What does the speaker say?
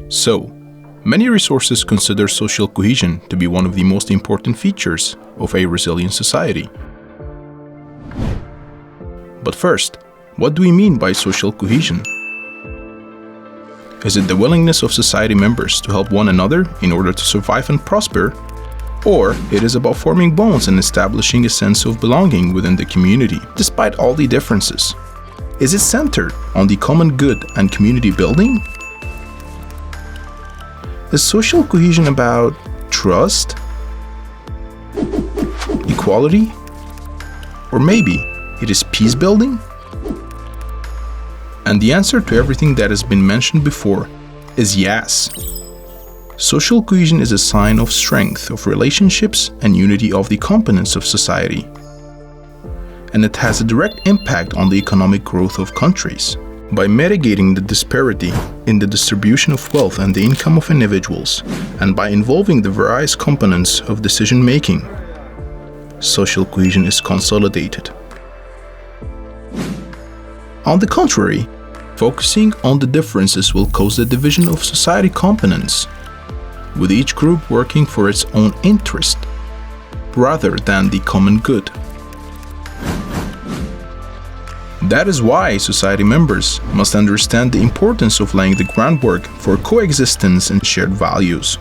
So, many resources consider social cohesion to be one of the most important features of a resilient society. But first, what do we mean by social cohesion? Is it the willingness of society members to help one another in order to survive and prosper? Or it is about forming bonds and establishing a sense of belonging within the community, despite all the differences? Is it centered on the common good and community building? Is social cohesion about trust? Equality? Or maybe it is peace building? And the answer to everything that has been mentioned before is yes. Social cohesion is a sign of strength of relationships and unity of the components of society. And it has a direct impact on the economic growth of countries. By mitigating the disparity in the distribution of wealth and the income of individuals, and by involving the various components of decision making, social cohesion is consolidated. On the contrary, focusing on the differences will cause the division of society components, with each group working for its own interest, rather than the common good. That is why society members must understand the importance of laying the groundwork for coexistence and shared values.